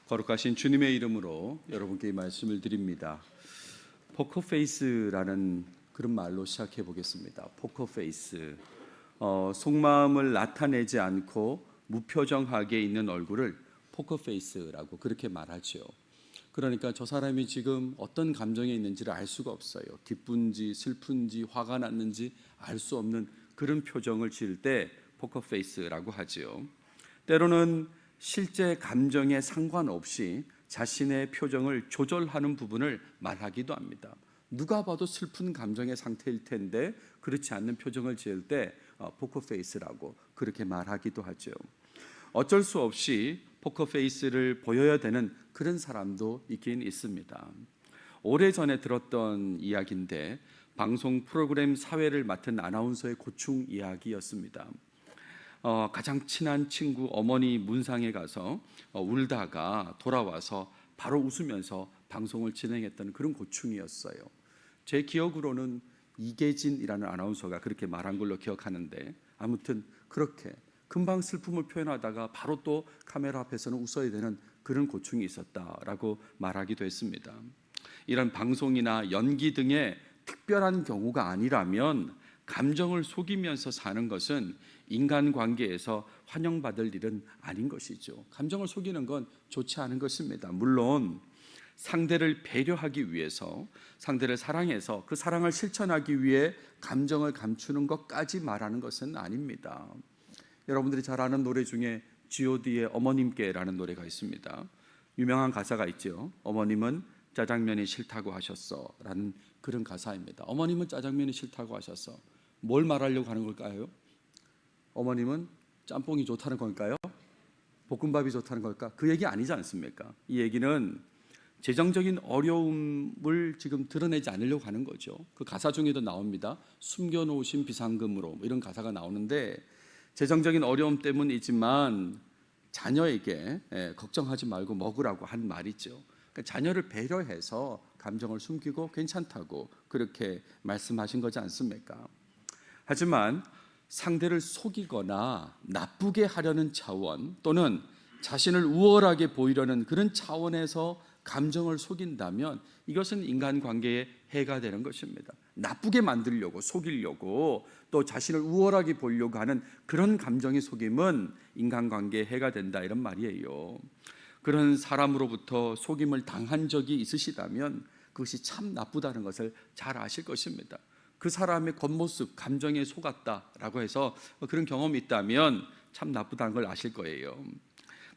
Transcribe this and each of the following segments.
거룩하신 주님의 이름으로 여러분께 이 말씀을 드립니다. 포커페이스라는 그런 말로 시작해 보겠습니다. 포커페이스. 속마음을 나타내지 않고 무표정하게 있는 얼굴을 포커페이스라고 그렇게 말하죠. 그러니까 저 사람이 지금 어떤 감정에 있는지를 알 수가 없어요. 기쁜지 슬픈지 화가 났는지 알 수 없는 그런 표정을 지을 때 포커페이스라고 하죠. 때로는 실제 감정에 상관없이 자신의 표정을 조절하는 부분을 말하기도 합니다. 누가 봐도 슬픈 감정의 상태일 텐데 그렇지 않는 표정을 지을 때 포커페이스라고 그렇게 말하기도 하죠. 어쩔 수 없이 포커페이스를 보여야 되는 그런 사람도 있긴 있습니다. 오래전에 들었던 이야기인데 방송 프로그램 사회를 맡은 아나운서의 고충 이야기였습니다. 가장 친한 친구 어머니 문상에 가서 울다가 돌아와서 바로 웃으면서 방송을 진행했던 그런 고충이었어요. 제 기억으로는 이계진이라는 아나운서가 그렇게 말한 걸로 기억하는데, 아무튼 그렇게 금방 슬픔을 표현하다가 바로 또 카메라 앞에서는 웃어야 되는 그런 고충이 있었다라고 말하기도 했습니다. 이런 방송이나 연기 등의 특별한 경우가 아니라면 감정을 속이면서 사는 것은 인간관계에서 환영받을 일은 아닌 것이죠. 감정을 속이는 건 좋지 않은 것입니다. 물론 상대를 배려하기 위해서, 상대를 사랑해서 그 사랑을 실천하기 위해 감정을 감추는 것까지 말하는 것은 아닙니다. 여러분들이 잘 아는 노래 중에 G.O.D의 어머님께라는 노래가 있습니다. 유명한 가사가 있죠. 어머님은 짜장면이 싫다고 하셨어 라는 그런 가사입니다. 어머님은 짜장면이 싫다고 하셨어. 뭘 말하려고 하는 걸까요? 어머님은 짬뽕이 좋다는 걸까요? 볶음밥이 좋다는 걸까? 그 얘기 아니지 않습니까? 이 얘기는 재정적인 어려움을 지금 드러내지 않으려고 하는 거죠. 그 가사 중에도 나옵니다. 숨겨놓으신 비상금으로 이런 가사가 나오는데, 재정적인 어려움 때문이지만 자녀에게 걱정하지 말고 먹으라고 한 말이죠. 그러니까 자녀를 배려해서 감정을 숨기고 괜찮다고 그렇게 말씀하신 거지 않습니까? 하지만 상대를 속이거나 나쁘게 하려는 차원, 또는 자신을 우월하게 보이려는 그런 차원에서 감정을 속인다면 이것은 인간관계에 해가 되는 것입니다. 나쁘게 만들려고, 속이려고, 또 자신을 우월하게 보이려고 하는 그런 감정의 속임은 인간관계에 해가 된다, 이런 말이에요. 그런 사람으로부터 속임을 당한 적이 있으시다면 그것이 참 나쁘다는 것을 잘 아실 것입니다. 그 사람의 겉모습, 감정에 속았다라고 해서 그런 경험이 있다면 참 나쁘다는 걸 아실 거예요.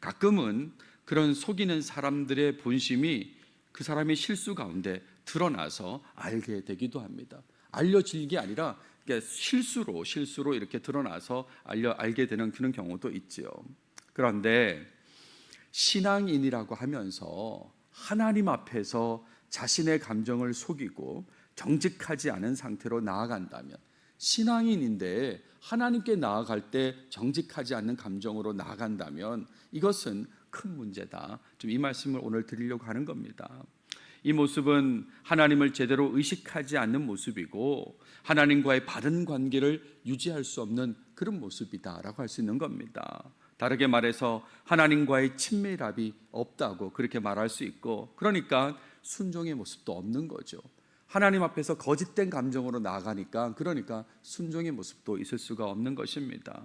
가끔은 그런 속이는 사람들의 본심이 그 사람의 실수 가운데 드러나서 알게 되기도 합니다. 알려질 게 아니라 실수로 이렇게 드러나서 알게 되는 그런 경우도 있죠. 그런데 신앙인이라고 하면서 하나님 앞에서 자신의 감정을 속이고 정직하지 않은 상태로 나아간다면, 신앙인인데 하나님께 나아갈 때 정직하지 않는 감정으로 나아간다면 이것은 큰 문제다. 좀 이 말씀을 오늘 드리려고 하는 겁니다. 이 모습은 하나님을 제대로 의식하지 않는 모습이고 하나님과의 바른 관계를 유지할 수 없는 그런 모습이다라고 할 수 있는 겁니다. 다르게 말해서 하나님과의 친밀함이 없다고 그렇게 말할 수 있고, 그러니까 순종의 모습도 없는 거죠. 하나님 앞에서 거짓된 감정으로 나아가니까, 그러니까 순종의 모습도 있을 수가 없는 것입니다.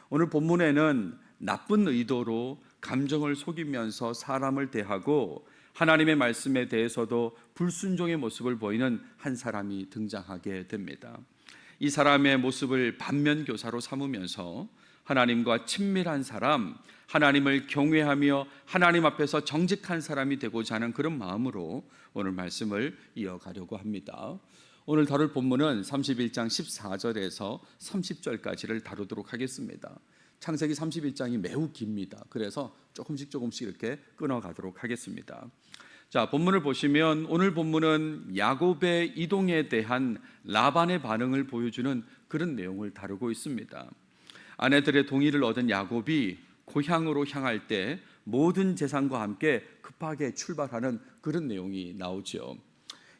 오늘 본문에는 나쁜 의도로 감정을 속이면서 사람을 대하고 하나님의 말씀에 대해서도 불순종의 모습을 보이는 한 사람이 등장하게 됩니다. 이 사람의 모습을 반면교사로 삼으면서 하나님과 친밀한 사람, 하나님을 경외하며 하나님 앞에서 정직한 사람이 되고자 하는 그런 마음으로 오늘 말씀을 이어가려고 합니다. 오늘 다룰 본문은 31장 14절에서 30절까지를 다루도록 하겠습니다. 창세기 31장이 매우 깁니다. 그래서 조금씩 이렇게 끊어가도록 하겠습니다. 자, 본문을 보시면 오늘 본문은 야곱의 이동에 대한 라반의 반응을 보여주는 그런 내용을 다루고 있습니다. 아내들의 동의를 얻은 야곱이 고향으로 향할 때 모든 재산과 함께 급하게 출발하는 그런 내용이 나오죠.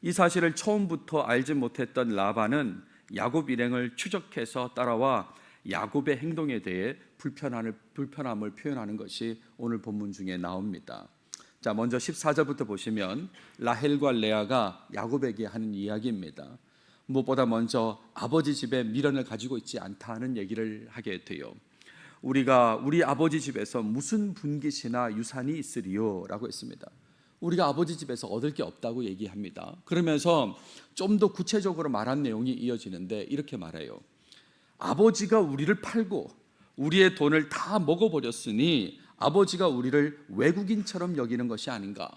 이 사실을 처음부터 알지 못했던 라반은 야곱 일행을 추적해서 따라와 야곱의 행동에 대해 불편함을 표현하는 것이 오늘 본문 중에 나옵니다. 자, 먼저 14절부터 보시면 라헬과 레아가 야곱에게 하는 이야기입니다. 무엇보다 먼저 아버지 집에 미련을 가지고 있지 않다는 얘기를 하게 돼요. 우리가 우리 아버지 집에서 무슨 분깃이나 유산이 있으리요? 라고 했습니다. 우리가 아버지 집에서 얻을 게 없다고 얘기합니다. 그러면서 좀 더 구체적으로 말한 내용이 이어지는데 이렇게 말해요. 아버지가 우리를 팔고 우리의 돈을 다 먹어버렸으니 아버지가 우리를 외국인처럼 여기는 것이 아닌가.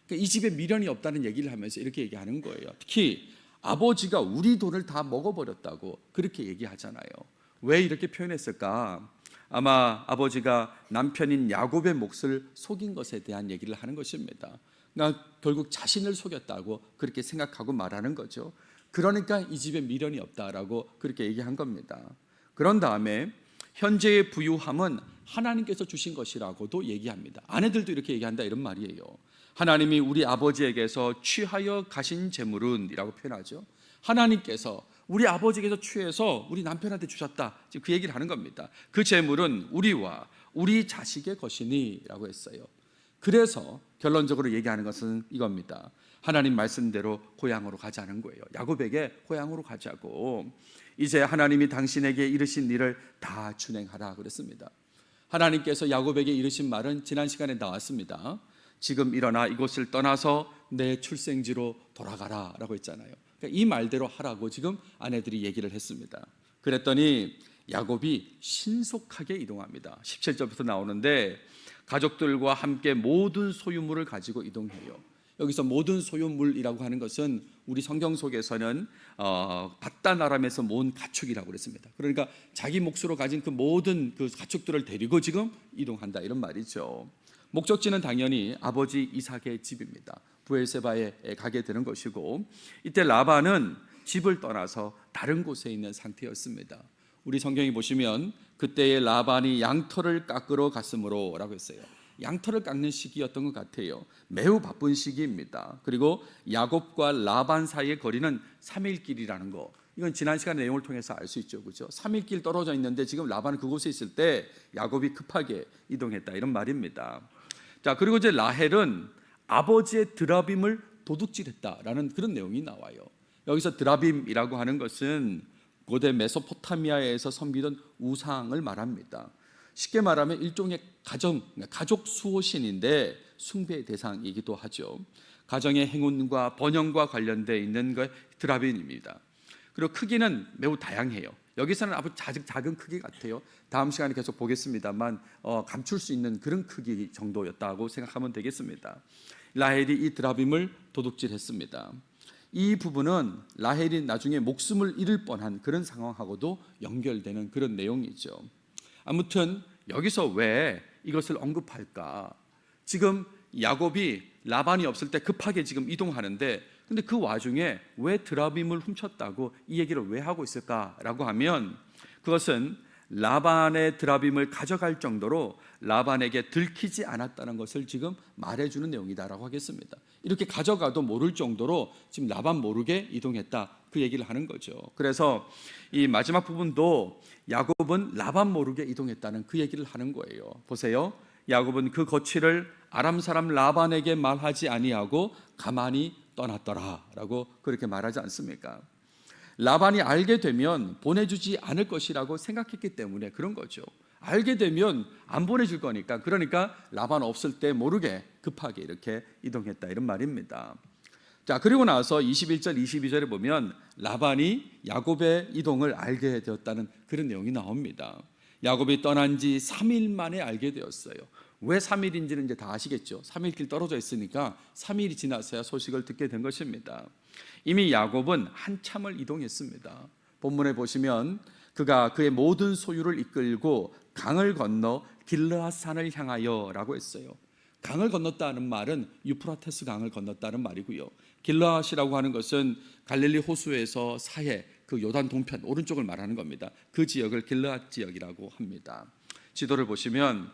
그러니까 이 집에 미련이 없다는 얘기를 하면서 이렇게 얘기하는 거예요. 특히 아버지가 우리 돈을 다 먹어버렸다고 그렇게 얘기하잖아요. 왜 이렇게 표현했을까? 아마 아버지가 남편인 야곱의 몫을 속인 것에 대한 얘기를 하는 것입니다. 그러니까 결국 자신을 속였다고 그렇게 생각하고 말하는 거죠. 그러니까 이 집에 미련이 없다라고 그렇게 얘기한 겁니다. 그런 다음에 현재의 부유함은 하나님께서 주신 것이라고도 얘기합니다. 아내들도 이렇게 얘기한다 이런 말이에요. 하나님이 우리 아버지에게서 취하여 가신 재물은 이라고 표현하죠. 하나님께서 우리 아버지께서 취해서 우리 남편한테 주셨다. 지금 그 얘기를 하는 겁니다. 그 재물은 우리와 우리 자식의 것이니 라고 했어요. 그래서 결론적으로 얘기하는 것은 이겁니다. 하나님 말씀대로 고향으로 가자는 거예요. 야곱에게 고향으로 가자고. 이제 하나님이 당신에게 이르신 일을 다 준행하라 그랬습니다. 하나님께서 야곱에게 이르신 말은 지난 시간에 나왔습니다. 지금 일어나 이곳을 떠나서 내 출생지로 돌아가라 라고 했잖아요. 그러니까 이 말대로 하라고 지금 아내들이 얘기를 했습니다. 그랬더니 야곱이 신속하게 이동합니다. 17절부터 나오는데 가족들과 함께 모든 소유물을 가지고 이동해요. 여기서 모든 소유물이라고 하는 것은 우리 성경 속에서는 바단 아람에서 모은 가축이라고 그랬습니다. 그러니까 자기 몫으로 가진 그 모든 그 가축들을 데리고 지금 이동한다 이런 말이죠. 목적지는 당연히 아버지 이삭의 집입니다. 브엘세바에 가게 되는 것이고, 이때 라반은 집을 떠나서 다른 곳에 있는 상태였습니다. 우리 성경에 보시면 그때의 라반이 양털을 깎으러 갔으므로 라고 했어요. 양털을 깎는 시기였던 것 같아요. 매우 바쁜 시기입니다. 그리고 야곱과 라반 사이의 거리는 3일 길이라는 거, 이건 지난 시간의 내용을 통해서 알 수 있죠, 그렇죠? 3일 길 떨어져 있는데 지금 라반은 그곳에 있을 때 야곱이 급하게 이동했다 이런 말입니다. 자, 그리고 이제 라헬은 아버지의 드라빔을 도둑질했다라는 그런 내용이 나와요. 여기서 드라빔이라고 하는 것은 고대 메소포타미아에서 섬기던 우상을 말합니다. 쉽게 말하면 일종의 가족 수호신인데 숭배의 대상이기도 하죠. 가정의 행운과 번영과 관련되어 있는 것 드라빔입니다. 그리고 크기는 매우 다양해요. 여기서는 아주 작은 크기 같아요. 다음 시간에 계속 보겠습니다만 감출 수 있는 그런 크기 정도였다고 생각하면 되겠습니다. 라헬이 이 드라빔을 도둑질했습니다. 이 부분은 라헬이 나중에 목숨을 잃을 뻔한 그런 상황하고도 연결되는 그런 내용이죠. 아무튼 여기서 왜 이것을 언급할까? 지금 야곱이 라반이 없을 때 급하게 지금 이동하는데, 근데 그 와중에 왜 드라빔을 훔쳤다고 이 얘기를 왜 하고 있을까라고 하면, 그것은 라반의 드라빔을 가져갈 정도로 라반에게 들키지 않았다는 것을 지금 말해주는 내용이다라고 하겠습니다. 이렇게 가져가도 모를 정도로 지금 라반 모르게 이동했다, 그 얘기를 하는 거죠. 그래서 이 마지막 부분도 야곱은 라반 모르게 이동했다는 그 얘기를 하는 거예요. 보세요. 야곱은 그 거취를 아람 사람 라반에게 말하지 아니하고 가만히 떠났더라라고 그렇게 말하지 않습니까? 라반이 알게 되면 보내주지 않을 것이라고 생각했기 때문에 그런 거죠. 알게 되면 안 보내줄 거니까, 그러니까 라반 없을 때 모르게 급하게 이렇게 이동했다 이런 말입니다. 자, 그리고 나서 21절 22절에 보면 라반이 야곱의 이동을 알게 되었다는 그런 내용이 나옵니다. 야곱이 떠난 지 3일 만에 알게 되었어요. 왜 3일인지는 이제 다 아시겠죠. 3일 길 떨어져 있으니까 3일이 지나서야 소식을 듣게 된 것입니다. 이미 야곱은 한참을 이동했습니다. 본문에 보시면 그가 그의 모든 소유를 이끌고 강을 건너 길르앗산을 향하여 라고 했어요. 강을 건넜다는 말은 유프라테스 강을 건넜다는 말이고요. 길르앗이라고 하는 것은 갈릴리 호수에서 사해 그 요단 동편 오른쪽을 말하는 겁니다. 그 지역을 길르앗 지역이라고 합니다. 지도를 보시면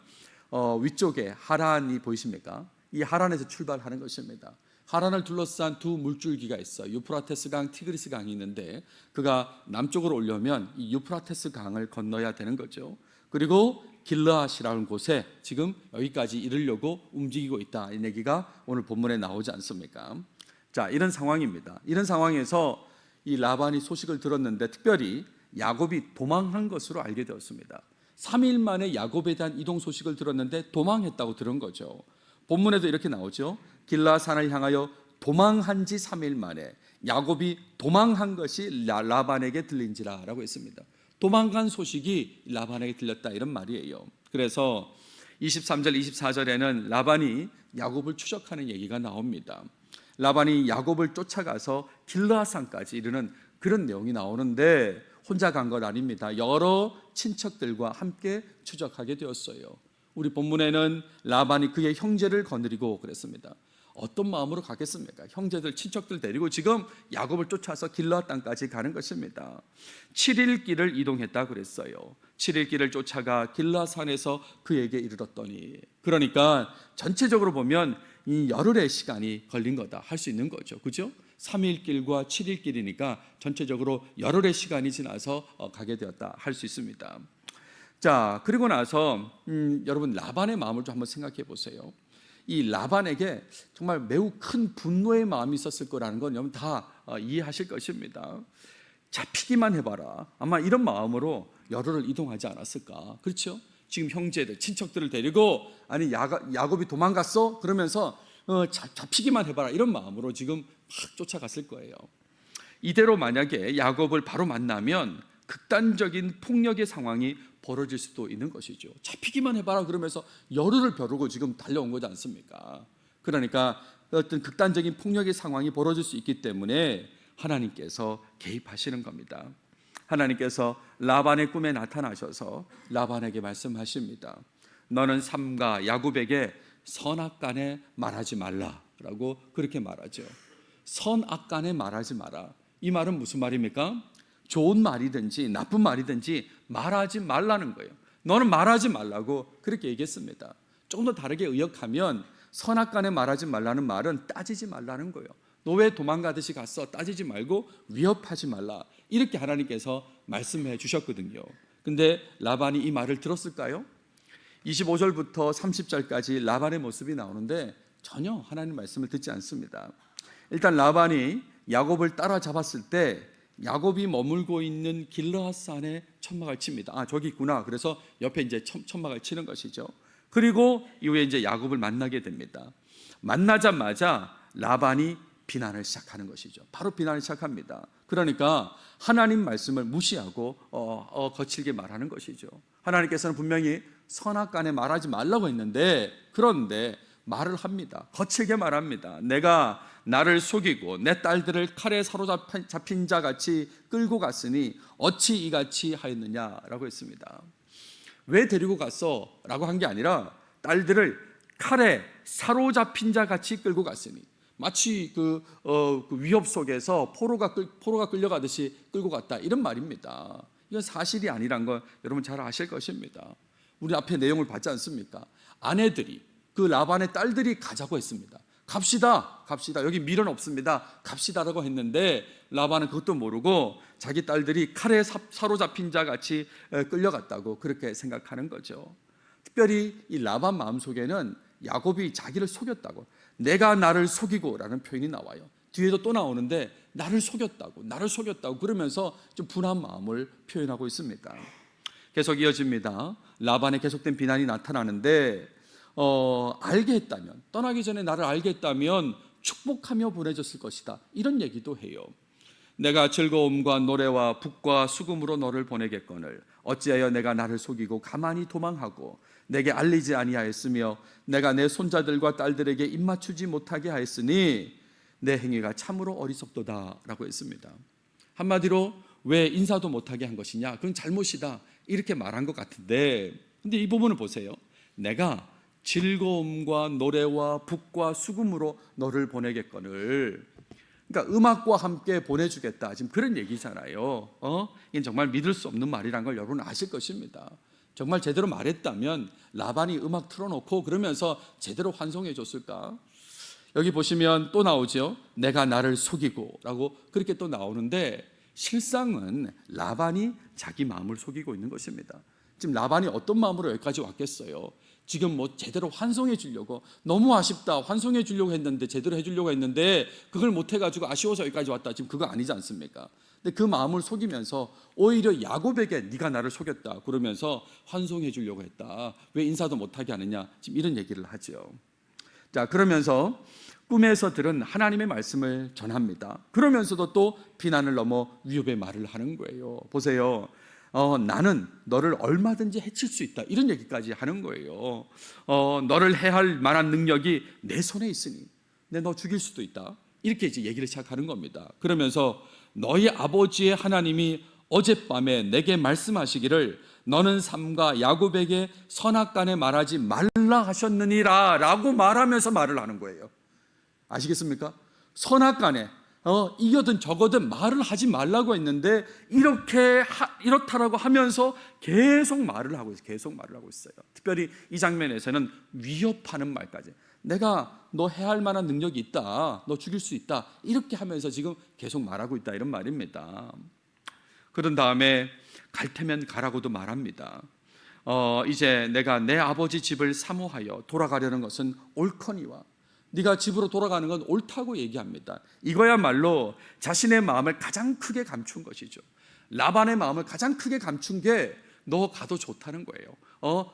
위쪽에 하란이 보이십니까? 이 하란에서 출발하는 것입니다. 하란을 둘러싼 두 물줄기가 있어요. 유프라테스 강, 티그리스 강이 있는데 그가 남쪽으로 오려면 이 유프라테스 강을 건너야 되는 거죠. 그리고 길르앗이라는 곳에 지금 여기까지 이르려고 움직이고 있다. 이 얘기가 오늘 본문에 나오지 않습니까? 자, 이런 상황입니다. 이런 상황에서 이 라반이 소식을 들었는데 특별히 야곱이 도망한 것으로 알게 되었습니다. 3일 만에 야곱에 대한 이동 소식을 들었는데 도망했다고 들은 거죠. 본문에도 이렇게 나오죠. 길르앗산을 향하여 도망한 지 3일 만에 야곱이 도망한 것이 라반에게 들린지라라고 했습니다. 도망간 소식이 라반에게 들렸다 이런 말이에요. 그래서 23절 24절에는 라반이 야곱을 추적하는 얘기가 나옵니다. 라반이 야곱을 쫓아가서 길르앗산까지 이르는 그런 내용이 나오는데 혼자 간 것 아닙니다. 여러 친척들과 함께 추적하게 되었어요. 우리 본문에는 라반이 그의 형제를 거느리고 그랬습니다. 어떤 마음으로 가겠습니까? 형제들, 친척들 데리고 지금 야곱을 쫓아서 길르앗 땅까지 가는 것입니다. 7일 길을 이동했다 그랬어요. 7일 길을 쫓아가 길르앗 산에서 그에게 이르렀더니, 그러니까 전체적으로 보면 이 열흘의 시간이 걸린 거다 할 수 있는 거죠. 그죠? 3일 길과 7일 길이니까 전체적으로 열흘의 시간이 지나서 가게 되었다 할 수 있습니다. 자, 그리고 나서 여러분 라반의 마음을 좀 한번 생각해 보세요. 이 라반에게 정말 매우 큰 분노의 마음이 있었을 거라는 건 여러분 다 이해하실 것입니다. 잡히기만 해봐라. 아마 이런 마음으로 열흘을 이동하지 않았을까. 그렇죠? 지금 형제들, 친척들을 데리고 아니 야곱이 도망갔어? 그러면서 잡히기만 해봐라. 이런 마음으로 지금 막 쫓아갔을 거예요. 이대로 만약에 야곱을 바로 만나면 극단적인 폭력의 상황이 벌어질 수도 있는 것이죠. 잡히기만 해봐라 그러면서 열흘을 벼르고 지금 달려온 거지 않습니까? 그러니까 어떤 극단적인 폭력의 상황이 벌어질 수 있기 때문에 하나님께서 개입하시는 겁니다. 하나님께서 라반의 꿈에 나타나셔서 라반에게 말씀하십니다. 너는 삼가 야곱에게 선악간에 말하지 말라라고 그렇게 말하죠. 선악간에 말하지 마라. 이 말은 무슨 말입니까? 좋은 말이든지 나쁜 말이든지 말하지 말라는 거예요. 너는 말하지 말라고 그렇게 얘기했습니다. 조금 더 다르게 의역하면 선악간에 말하지 말라는 말은 따지지 말라는 거예요. 너 왜 도망가듯이 갔어? 따지지 말고 위협하지 말라. 이렇게 하나님께서 말씀해 주셨거든요. 근데 라반이 이 말을 들었을까요? 25절부터 30절까지 라반의 모습이 나오는데 전혀 하나님 말씀을 듣지 않습니다. 일단 라반이 야곱을 따라잡았을 때 야곱이 머물고 있는 길르앗산에 천막을 칩니다. 아, 저기 있구나. 그래서 옆에 이제 천막을 치는 것이죠. 그리고 이후에 이제 야곱을 만나게 됩니다. 만나자마자 라반이 비난을 시작하는 것이죠. 바로 비난을 시작합니다. 그러니까 하나님 말씀을 무시하고 거칠게 말하는 것이죠. 하나님께서는 분명히 선악간에 말하지 말라고 했는데 그런데 말을 합니다. 거칠게 말합니다. 내가 나를 속이고 내 딸들을 칼에 사로잡힌 자 같이 끌고 갔으니 어찌 이같이 하였느냐라고 했습니다. 왜 데리고 갔어? 라고 한 게 아니라 딸들을 칼에 사로잡힌 자 같이 끌고 갔으니, 마치 그 위협 속에서 포로가 끌려가듯이 끌고 갔다 이런 말입니다. 이건 사실이 아니란 걸 여러분 잘 아실 것입니다. 우리 앞에 내용을 봤지 않습니까? 아내들이, 그 라반의 딸들이 가자고 했습니다. 갑시다. 여기 미련 없습니다. 갑시다라고 했는데 라반은 그것도 모르고 자기 딸들이 칼에 사로잡힌 자 같이 끌려갔다고 그렇게 생각하는 거죠. 특별히 이 라반 마음속에는 야곱이 자기를 속였다고, 내가 나를 속이고라는 표현이 나와요. 뒤에도 또 나오는데 나를 속였다고 그러면서 좀 분한 마음을 표현하고 있습니다. 계속 이어집니다. 라반의 계속된 비난이 나타나는데 알게 했다면, 떠나기 전에 나를 알게 했다면 축복하며 보내줬을 것이다 이런 얘기도 해요. 내가 즐거움과 노래와 북과 수금으로 너를 보내겠거늘 어찌하여 내가 나를 속이고 가만히 도망하고 내게 알리지 아니하였으며 내가 내 손자들과 딸들에게 입맞추지 못하게 하였으니 내 행위가 참으로 어리석도다 라고 했습니다. 한마디로 왜 인사도 못하게 한 것이냐, 그건 잘못이다 이렇게 말한 것 같은데, 근데 이 부분을 보세요. 내가 즐거움과 노래와 북과 수금으로 너를 보내겠거늘, 그러니까 음악과 함께 보내주겠다 지금 그런 얘기잖아요. 이건 정말 믿을 수 없는 말이란 걸 여러분 아실 것입니다. 정말 제대로 말했다면 라반이 음악 틀어놓고 그러면서 제대로 환송해 줬을까? 여기 보시면 또 나오죠. 내가 나를 속이고 라고 그렇게 또 나오는데 실상은 라반이 자기 마음을 속이고 있는 것입니다. 지금 라반이 어떤 마음으로 여기까지 왔겠어요? 지금 뭐 제대로 환송해 주려고, 너무 아쉽다, 환송해 주려고 했는데, 제대로 해 주려고 했는데 그걸 못 해가지고 아쉬워서 여기까지 왔다, 지금 그거 아니지 않습니까? 근데 그 마음을 속이면서 오히려 야곱에게 네가 나를 속였다 그러면서 환송해 주려고 했다, 왜 인사도 못하게 하느냐, 지금 이런 얘기를 하죠. 자, 그러면서 꿈에서 들은 하나님의 말씀을 전합니다. 그러면서도 또 비난을 넘어 위협의 말을 하는 거예요. 보세요. 나는 너를 얼마든지 해칠 수 있다, 이런 얘기까지 하는 거예요. 너를 해할 만한 능력이 내 손에 있으니 내 너 죽일 수도 있다, 이렇게 이제 얘기를 시작하는 겁니다. 그러면서 너희 아버지의 하나님이 어젯밤에 내게 말씀하시기를 너는 삼가 야곱에게 선악간에 말하지 말라 하셨느니라 라고 말하면서 말을 하는 거예요. 아시겠습니까? 선악간에 이거든 저거든 말을 하지 말라고 했는데 이렇다라고 하면서 계속 말을 하고 있어요. 계속 말을 하고 있어요. 특별히 이 장면에서는 위협하는 말까지, 내가 너 해할 만한 능력이 있다, 너 죽일 수 있다, 이렇게 하면서 지금 계속 말하고 있다, 이런 말입니다. 그런 다음에 갈 테면 가라고도 말합니다. 이제 내가 내 아버지 집을 사모하여 돌아가려는 것은 옳거니와 네가 집으로 돌아가는 건 옳다고 얘기합니다. 이거야말로 자신의 마음을 가장 크게 감춘 것이죠. 라반의 마음을 가장 크게 감춘 게 너 가도 좋다는 거예요.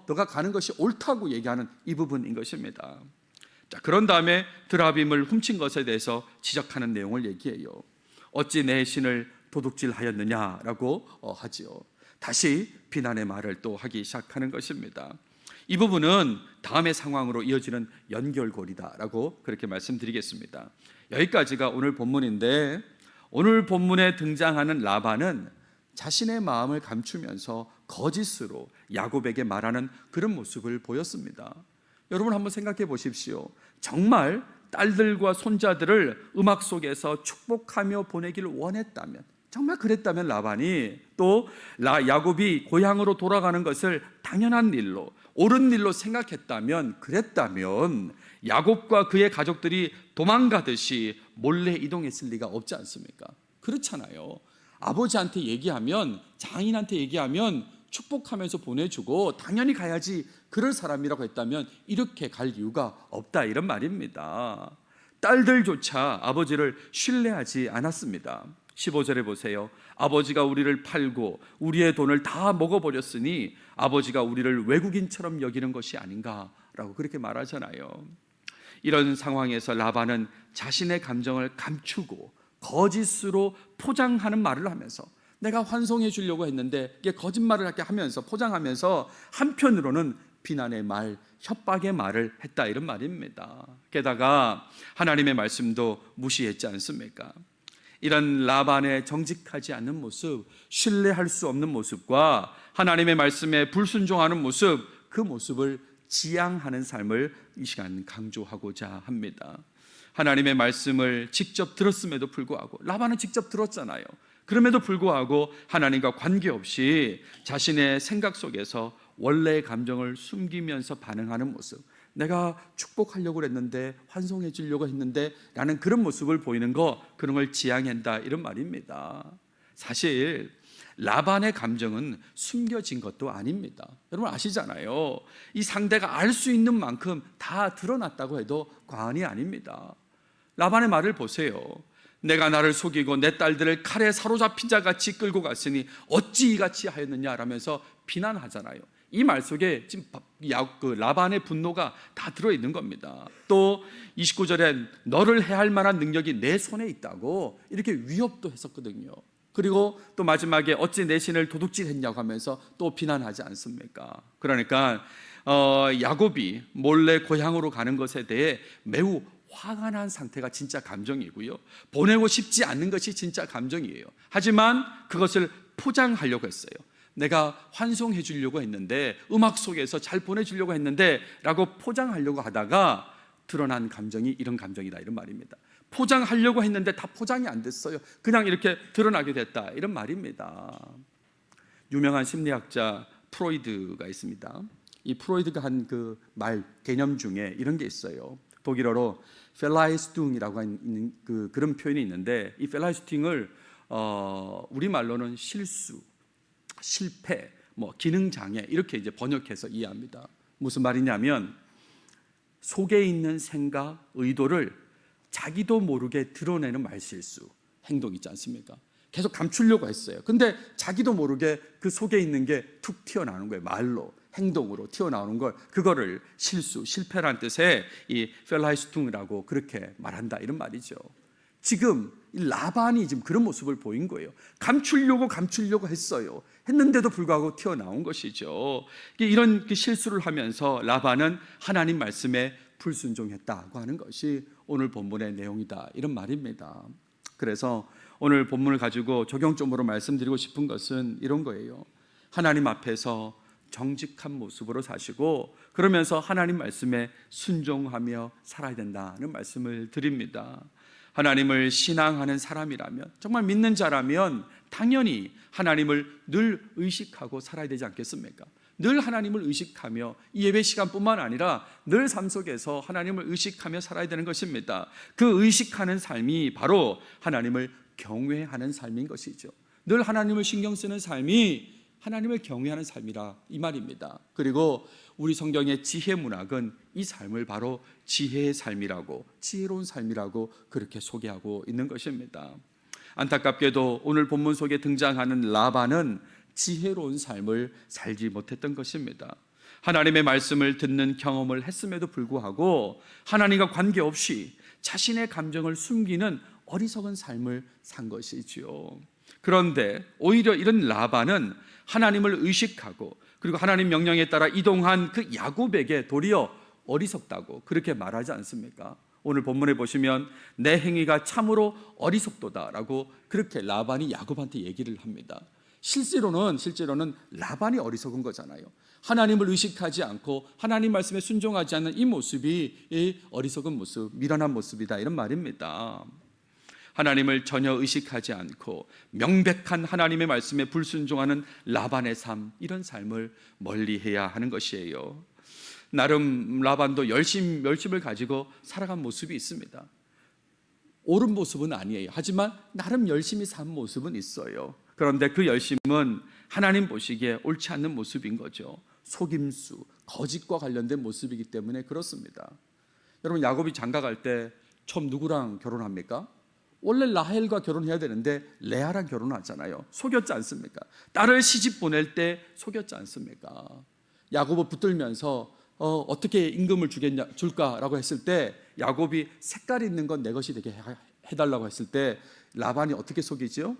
너가 가는 것이 옳다고 얘기하는 이 부분인 것입니다. 자, 그런 다음에 드라빔을 훔친 것에 대해서 지적하는 내용을 얘기해요. 어찌 내 신을 도둑질하였느냐라고 하지요. 다시 비난의 말을 또 하기 시작하는 것입니다. 이 부분은 다음의 상황으로 이어지는 연결고리다라고 그렇게 말씀드리겠습니다. 여기까지가 오늘 본문인데, 오늘 본문에 등장하는 라반은 자신의 마음을 감추면서 거짓으로 야곱에게 말하는 그런 모습을 보였습니다. 여러분 한번 생각해 보십시오. 정말 딸들과 손자들을 음악 속에서 축복하며 보내기를 원했다면, 정말 그랬다면 라반이 또 야곱이 고향으로 돌아가는 것을 당연한 일로, 옳은 일로 생각했다면, 그랬다면 야곱과 그의 가족들이 도망가듯이 몰래 이동했을 리가 없지 않습니까? 그렇잖아요. 아버지한테 얘기하면, 장인한테 얘기하면 축복하면서 보내주고 당연히 가야지, 그럴 사람이라고 했다면 이렇게 갈 이유가 없다, 이런 말입니다. 딸들조차 아버지를 신뢰하지 않았습니다. 15절에 보세요. 아버지가 우리를 팔고 우리의 돈을 다 먹어버렸으니 아버지가 우리를 외국인처럼 여기는 것이 아닌가라고 그렇게 말하잖아요. 이런 상황에서 라반은 자신의 감정을 감추고 거짓으로 포장하는 말을 하면서, 내가 환송해 주려고 했는데 이게 거짓말을 하게 하면서 포장하면서 한편으로는 비난의 말, 협박의 말을 했다, 이런 말입니다. 게다가 하나님의 말씀도 무시했지 않습니까? 이런 라반의 정직하지 않는 모습, 신뢰할 수 없는 모습과 하나님의 말씀에 불순종하는 모습, 그 모습을 지양하는 삶을 이 시간 강조하고자 합니다. 하나님의 말씀을 직접 들었음에도 불구하고, 라반은 직접 들었잖아요. 그럼에도 불구하고 하나님과 관계없이 자신의 생각 속에서 원래의 감정을 숨기면서 반응하는 모습, 내가 축복하려고 했는데, 환송해 주려고 했는데 라는 그런 모습을 보이는 거, 그런 걸 지양한다, 이런 말입니다. 사실 라반의 감정은 숨겨진 것도 아닙니다. 여러분 아시잖아요. 이 상대가 알 수 있는 만큼 다 드러났다고 해도 과언이 아닙니다. 라반의 말을 보세요. 내가 나를 속이고 내 딸들을 칼에 사로잡힌 자 같이 끌고 갔으니 어찌 이같이 하였느냐 라면서 비난하잖아요. 이 말 속에 지금 라반의 분노가 다 들어있는 겁니다. 또 29절에 너를 해할 만한 능력이 내 손에 있다고 이렇게 위협도 했었거든요. 그리고 또 마지막에 어찌 내 신을 도둑질했냐고 하면서 또 비난하지 않습니까? 그러니까 야곱이 몰래 고향으로 가는 것에 대해 매우 화가 난 상태가 진짜 감정이고요, 보내고 싶지 않는 것이 진짜 감정이에요. 하지만 그것을 포장하려고 했어요. 내가 환송해 주려고 했는데, 음악 속에서 잘 보내주려고 했는데 라고 포장하려고 하다가 드러난 감정이 이런 감정이다, 이런 말입니다. 포장하려고 했는데 다 포장이 안 됐어요. 그냥 이렇게 드러나게 됐다, 이런 말입니다. 유명한 심리학자 프로이드가 있습니다. 이 프로이드가 한 그 말, 개념 중에 이런 게 있어요. 독일어로 펠라이스퉁이라고 하는 그런 표현이 있는데, 이 펠라이스퉁을 우리말로는 실수, 실패, 기능 장애 이렇게 이제 번역해서 이해합니다. 무슨 말이냐면 속에 있는 생각, 의도를 자기도 모르게 드러내는 말실수, 행동 있지 않습니까? 계속 감추려고 했어요. 근데 자기도 모르게 그 속에 있는 게 툭 튀어나오는 거예요. 말로, 행동으로 튀어나오는 걸, 그거를 실수, 실패라는 뜻의 이 펠라이스퉁이라고 그렇게 말한다 이런 말이죠. 지금 이 라반이 지금 그런 모습을 보인 거예요. 감추려고 했어요. 했는데도 불구하고 튀어나온 것이죠. 이런 실수를 하면서 라반은 하나님 말씀에 불순종했다고 하는 것이 오늘 본문의 내용이다 이런 말입니다. 그래서 오늘 본문을 가지고 적용점으로 말씀드리고 싶은 것은 이런 거예요. 하나님 앞에서 정직한 모습으로 사시고 그러면서 하나님 말씀에 순종하며 살아야 된다는 말씀을 드립니다. 하나님을 신앙하는 사람이라면, 정말 믿는 자라면 당연히 하나님을 늘 의식하고 살아야 되지 않겠습니까? 늘 하나님을 의식하며 이 예배 시간뿐만 아니라 늘 삶 속에서 하나님을 의식하며 살아야 되는 것입니다. 그 의식하는 삶이 바로 하나님을 경외하는 삶인 것이죠. 늘 하나님을 신경 쓰는 삶이 하나님을 경외하는 삶이라 이 말입니다. 그리고 우리 성경의 지혜 문학은 이 삶을 바로 지혜의 삶이라고, 지혜로운 삶이라고 그렇게 소개하고 있는 것입니다. 안타깝게도 오늘 본문 속에 등장하는 라반은 지혜로운 삶을 살지 못했던 것입니다. 하나님의 말씀을 듣는 경험을 했음에도 불구하고 하나님과 관계없이 자신의 감정을 숨기는 어리석은 삶을 산 것이지요. 그런데 오히려 이런 라반은 하나님을 의식하고 그리고 하나님 명령에 따라 이동한 그 야곱에게 도리어 어리석다고 그렇게 말하지 않습니까? 오늘 본문에 보시면 내 행위가 참으로 어리석도다라고 그렇게 라반이 야곱한테 얘기를 합니다. 실제로는 라반이 어리석은 거잖아요. 하나님을 의식하지 않고 하나님 말씀에 순종하지 않는 이 모습이 이 어리석은 모습, 미련한 모습이다 이런 말입니다. 하나님을 전혀 의식하지 않고 명백한 하나님의 말씀에 불순종하는 라반의 삶, 이런 삶을 멀리해야 하는 것이에요. 나름 라반도 열심을 가지고 살아간 모습이 있습니다. 옳은 모습은 아니에요. 하지만 나름 열심히 산 모습은 있어요. 그런데 그 열심은 하나님 보시기에 옳지 않는 모습인 거죠. 속임수, 거짓과 관련된 모습이기 때문에 그렇습니다. 여러분, 야곱이 장가갈 때 처음 누구랑 결혼합니까? 원래 라헬과 결혼해야 되는데 레아랑 결혼하잖아요. 속였지 않습니까? 딸을 시집 보낼 때 속였지 않습니까? 야곱을 붙들면서 어떻게 임금을 줄까라고 했을 때 야곱이 색깔 있는 건 내 것이 되게 해달라고 했을 때 라반이 어떻게 속이죠?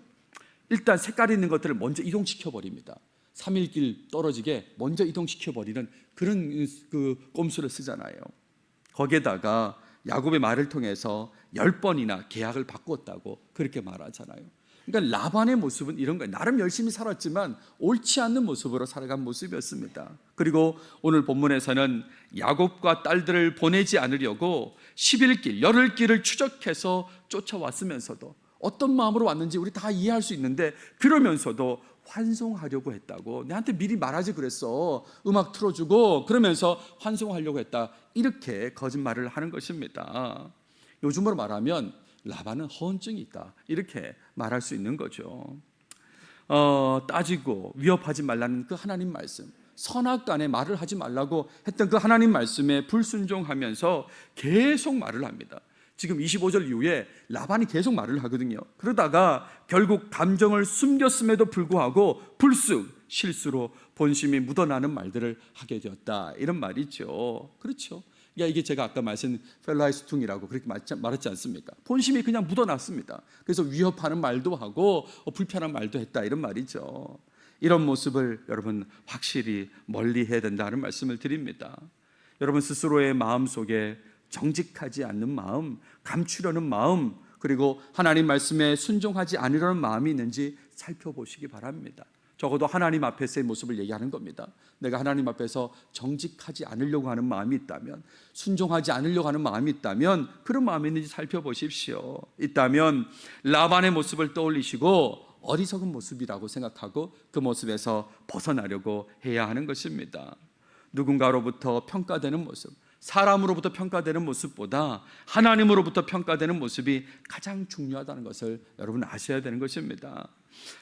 일단 색깔 있는 것들을 먼저 이동시켜 버립니다. 3일 길 떨어지게 먼저 이동시켜 버리는 그런 그 꼼수를 쓰잖아요. 거기에다가 야곱의 말을 통해서 10번이나 계약을 바꿨다고 그렇게 말하잖아요. 그러니까 라반의 모습은 이런 거예요. 나름 열심히 살았지만 옳지 않는 모습으로 살아간 모습이었습니다. 그리고 오늘 본문에서는 야곱과 딸들을 보내지 않으려고 10일 열흘 길을 추적해서 쫓아왔으면서도 어떤 마음으로 왔는지 우리 다 이해할 수 있는데 그러면서도 환송하려고 했다고. 내한테 미리 말하지 그랬어. 음악 틀어주고 그러면서 환송하려고 했다. 이렇게 거짓말을 하는 것입니다. 요즘으로 말하면 라반은 허언증이 있다. 이렇게 말할 수 있는 거죠. 따지고 위협하지 말라는 그 하나님 말씀, 선악간에 말을 하지 말라고 했던 그 하나님 말씀에 불순종하면서 계속 말을 합니다. 지금 25절 이후에 라반이 계속 말을 하거든요. 그러다가 결국 감정을 숨겼음에도 불구하고 불쑥 실수로 본심이 묻어나는 말들을 하게 되었다. 이런 말이죠. 그렇죠. 그러니까 이게 제가 아까 말씀 펠라이스퉁이라고 그렇게 말했지 않습니까? 본심이 그냥 묻어났습니다. 그래서 위협하는 말도 하고 불편한 말도 했다. 이런 말이죠. 이런 모습을 여러분 확실히 멀리해야 된다는 말씀을 드립니다. 여러분 스스로의 마음 속에 정직하지 않는 마음, 감추려는 마음, 그리고 하나님 말씀에 순종하지 않으려는 마음이 있는지 살펴보시기 바랍니다. 적어도 하나님 앞에서의 모습을 얘기하는 겁니다. 내가 하나님 앞에서 정직하지 않으려고 하는 마음이 있다면, 순종하지 않으려고 하는 마음이 있다면 그런 마음이 있는지 살펴보십시오. 있다면 라반의 모습을 떠올리시고 어리석은 모습이라고 생각하고 그 모습에서 벗어나려고 해야 하는 것입니다. 누군가로부터 평가되는 모습, 사람으로부터 평가되는 모습보다 하나님으로부터 평가되는 모습이 가장 중요하다는 것을 여러분 아셔야 되는 것입니다.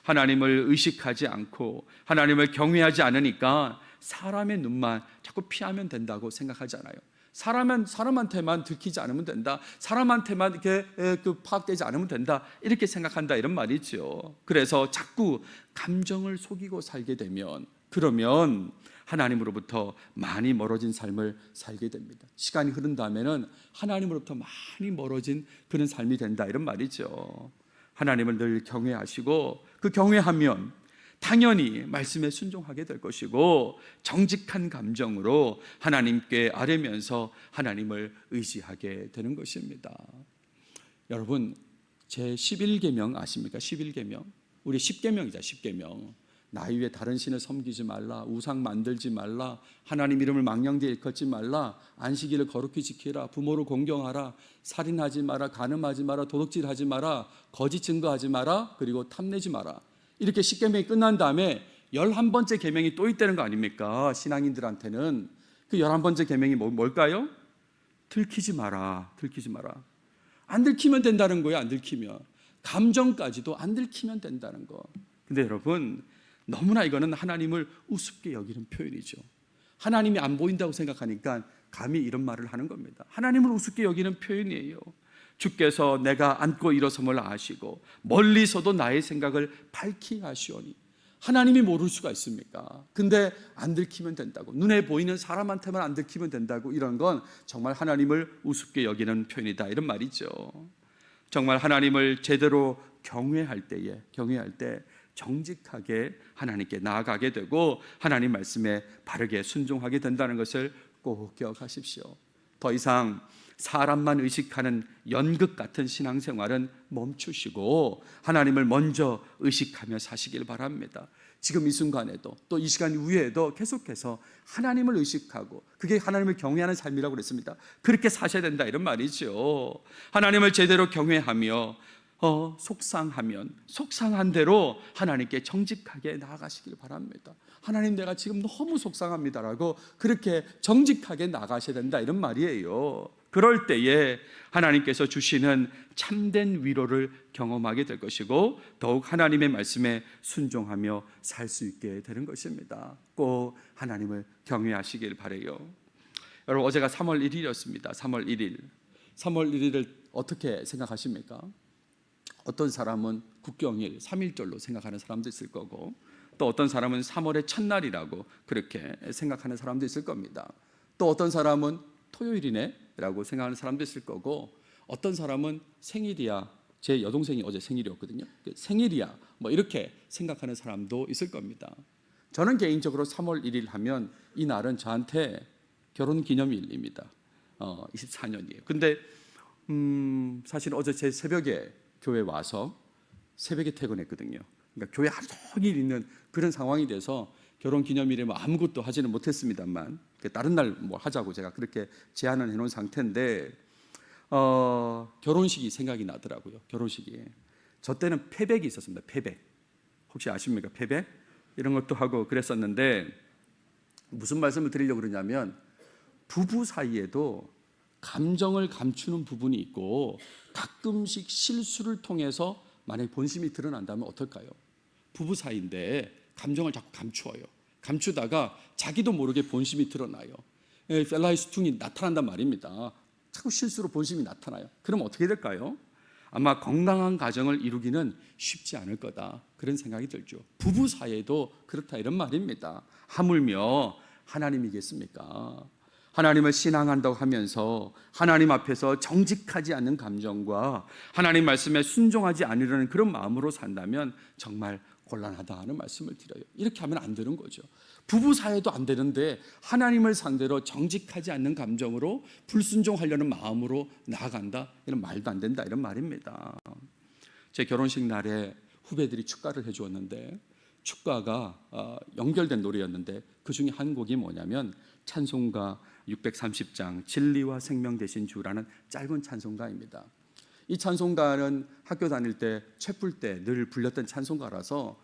하나님을 의식하지 않고 하나님을 경외하지 않으니까 사람의 눈만 자꾸 피하면 된다고 생각하잖아요. 사람한테만 들키지 않으면 된다, 사람한테만 이렇게 파악되지 않으면 된다, 이렇게 생각한다, 이런 말이죠. 그래서 자꾸 감정을 속이고 살게 되면, 그러면 하나님으로부터 많이 멀어진 삶을 살게 됩니다. 시간이 흐른 다음에는 하나님으로부터 많이 멀어진 그런 삶이 된다, 이런 말이죠. 하나님을 늘 경외하시고, 그 경외하면 당연히 말씀에 순종하게 될 것이고, 정직한 감정으로 하나님께 아뢰면서 하나님을 의지하게 되는 것입니다. 여러분, 제 11계명 아십니까? 11계명. 우리 10계명이자 10계명. 나이 위에 다른 신을 섬기지 말라, 우상 만들지 말라, 하나님 이름을 망령되이 일컫지 말라, 안식일을 거룩히 지키라, 부모를 공경하라, 살인하지 마라, 간음하지 마라, 도둑질하지 마라, 거짓 증거하지 마라, 그리고 탐내지 마라. 이렇게 10계명이 끝난 다음에 11번째 계명이 또 있다는 거 아닙니까? 신앙인들한테는 그 11번째 계명이 뭘까요? 들키지 마라, 들키지 마라. 안 들키면 된다는 거예요. 안 들키면, 감정까지도 안 들키면 된다는 거. 근데 여러분, 너무나 이거는 하나님을 우습게 여기는 표현이죠. 하나님이 안 보인다고 생각하니까 감히 이런 말을 하는 겁니다. 하나님을 우습게 여기는 표현이에요. 주께서 내가 앉고 일어섬을 아시고 멀리서도 나의 생각을 밝히 아시오니. 하나님이 모를 수가 있습니까? 근데 안 들키면 된다고, 눈에 보이는 사람한테만 안 들키면 된다고, 이런 건 정말 하나님을 우습게 여기는 표현이다, 이런 말이죠. 정말 하나님을 제대로 경외할 때 정직하게 하나님께 나아가게 되고 하나님 말씀에 바르게 순종하게 된다는 것을 꼭 기억하십시오. 더 이상 사람만 의식하는 연극 같은 신앙생활은 멈추시고 하나님을 먼저 의식하며 사시길 바랍니다. 지금 이 순간에도 또 이 시간 이후에도 계속해서 하나님을 의식하고, 그게 하나님을 경외하는 삶이라고 그랬습니다. 그렇게 사셔야 된다, 이런 말이죠. 하나님을 제대로 경외하며 속상한 대로 하나님께 정직하게 나아가시길 바랍니다. 하나님, 내가 지금 너무 속상합니다라고 그렇게 정직하게 나가셔야 된다, 이런 말이에요. 그럴 때에 하나님께서 주시는 참된 위로를 경험하게 될 것이고, 더욱 하나님의 말씀에 순종하며 살 수 있게 되는 것입니다. 꼭 하나님을 경외하시길 바라요. 여러분, 어제가 3월 1일이었습니다. 3월 1일을 어떻게 생각하십니까? 어떤 사람은 국경일 3.1절로 생각하는 사람도 있을 거고, 또 어떤 사람은 3월의 첫날이라고 그렇게 생각하는 사람도 있을 겁니다. 또 어떤 사람은 토요일이네 라고 생각하는 사람도 있을 거고, 어떤 사람은 생일이야, 제 여동생이 어제 생일이었거든요, 생일이야 뭐 이렇게 생각하는 사람도 있을 겁니다. 저는 개인적으로 3월 1일 하면 이 날은 저한테 결혼기념일입니다. 24년이에요. 근데 사실 어제 제 새벽에 교회 와서 새벽에 퇴근했거든요. 그러니까 교회 하루 종일 있는 그런 상황이 돼서 결혼기념일에 뭐 아무것도 하지는 못했습니다만, 다른 날 뭐 하자고 제가 그렇게 제안을 해놓은 상태인데, 결혼식이 생각이 나더라고요. 결혼식이, 저 때는 패백이 있었습니다. 패백, 혹시 아십니까? 패백 이런 것도 하고 그랬었는데, 무슨 말씀을 드리려고 그러냐면, 부부 사이에도 감정을 감추는 부분이 있고, 가끔씩 실수를 통해서 만약에 본심이 드러난다면 어떨까요? 부부 사이인데 감정을 자꾸 감추다가 자기도 모르게 본심이 드러나요. 펠라이스퉁이 나타난단 말입니다. 자꾸 실수로 본심이 나타나요. 그럼 어떻게 될까요? 아마 건강한 가정을 이루기는 쉽지 않을 거다, 그런 생각이 들죠. 부부 사이에도 그렇다, 이런 말입니다. 하물며 하나님이겠습니까? 하나님을 신앙한다고 하면서 하나님 앞에서 정직하지 않는 감정과 하나님 말씀에 순종하지 않으려는 그런 마음으로 산다면 정말 곤란하다 하는 말씀을 드려요. 이렇게 하면 안 되는 거죠. 부부 사이도 안 되는데 하나님을 상대로 정직하지 않는 감정으로 불순종하려는 마음으로 나아간다, 이런 말도 안 된다, 이런 말입니다. 제 결혼식 날에 후배들이 축가를 해주었는데, 축가가 연결된 노래였는데 그 중에 한 곡이 뭐냐면 찬송가 630장 진리와 생명 되신 주라는 짧은 찬송가입니다. 이 찬송가는 학교 다닐 때 채플 때 늘 불렸던 찬송가라서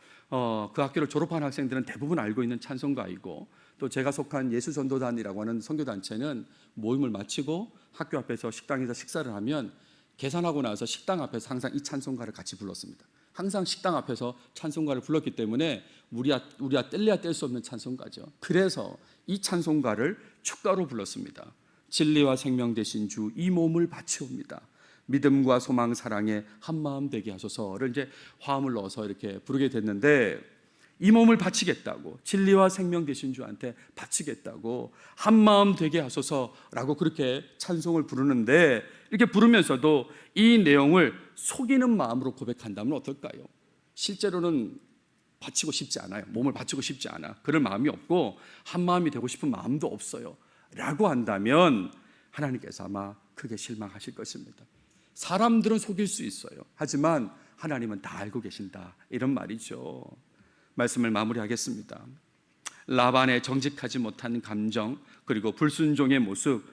그 학교를 졸업한 학생들은 대부분 알고 있는 찬송가이고, 또 제가 속한 예수전도단이라고 하는 선교단체는 모임을 마치고 학교 앞에서 식당에서 식사를 하면 계산하고 나서 식당 앞에서 항상 이 찬송가를 같이 불렀습니다. 항상 식당 앞에서 찬송가를 불렀기 때문에 우리가 뗄래야 뗄 수 없는 찬송가죠. 그래서 이 찬송가를 축가로 불렀습니다. 진리와 생명 되신 주 이 몸을 바치옵니다. 믿음과 소망 사랑에 한마음 되게 하소서를 이제 화음을 넣어서 이렇게 부르게 됐는데, 이 몸을 바치겠다고, 진리와 생명 되신 주한테 바치겠다고, 한마음 되게 하소서라고 그렇게 찬송을 부르는데, 이렇게 부르면서도 이 내용을 속이는 마음으로 고백한다면 어떨까요? 실제로는 바치고 싶지 않아요. 몸을 바치고 싶지 않아. 그럴 마음이 없고 한마음이 되고 싶은 마음도 없어요 라고 한다면 하나님께서 아마 크게 실망하실 것입니다. 사람들은 속일 수 있어요. 하지만 하나님은 다 알고 계신다, 이런 말이죠. 말씀을 마무리하겠습니다. 라반의 정직하지 못한 감정, 그리고 불순종의 모습,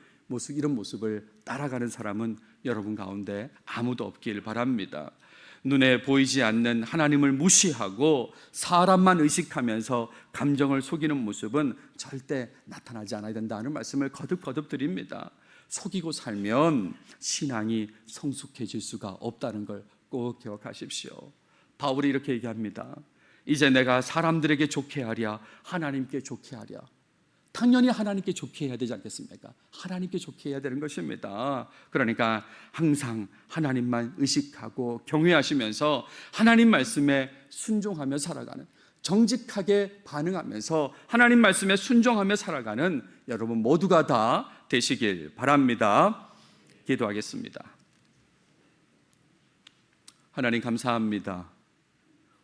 이런 모습을 따라가는 사람은 여러분 가운데 아무도 없길 바랍니다. 눈에 보이지 않는 하나님을 무시하고 사람만 의식하면서 감정을 속이는 모습은 절대 나타나지 않아야 된다는 말씀을 거듭 드립니다. 속이고 살면 신앙이 성숙해질 수가 없다는 걸 꼭 기억하십시오. 바울이 이렇게 얘기합니다. 이제 내가 사람들에게 좋게 하랴, 하나님께 좋게 하랴. 당연히 하나님께 좋게 해야 되지 않겠습니까? 하나님께 좋게 해야 되는 것입니다. 그러니까 항상 하나님만 의식하고 경외하시면서 하나님 말씀에 순종하며 살아가는, 정직하게 반응하면서 하나님 말씀에 순종하며 살아가는 여러분 모두가 다 되시길 바랍니다. 기도하겠습니다. 하나님 감사합니다.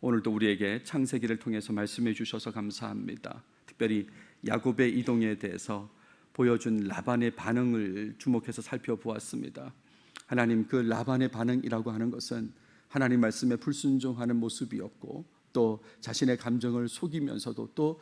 오늘도 우리에게 창세기를 통해서 말씀해 주셔서 감사합니다. 특별히 야곱의 이동에 대해서 보여준 라반의 반응을 주목해서 살펴보았습니다. 하나님, 그 라반의 반응이라고 하는 것은 하나님 말씀에 불순종하는 모습이었고, 또 자신의 감정을 속이면서도 또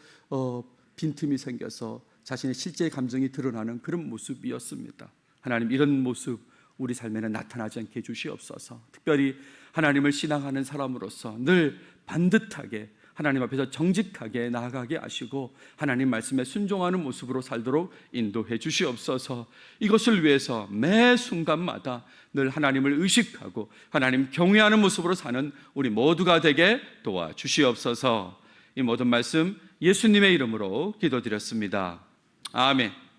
빈틈이 생겨서 자신의 실제 감정이 드러나는 그런 모습이었습니다. 하나님, 이런 모습 우리 삶에는 나타나지 않게 해주시옵소서. 특별히 하나님을 신앙하는 사람으로서 늘 반듯하게 하나님 앞에서 정직하게 나아가게 하시고 하나님 말씀에 순종하는 모습으로 살도록 인도해 주시옵소서. 이것을 위해서 매 순간마다 늘 하나님을 의식하고 하나님 경외하는 모습으로 사는 우리 모두가 되게 도와주시옵소서. 이 모든 말씀 예수님의 이름으로 기도드렸습니다. 아멘.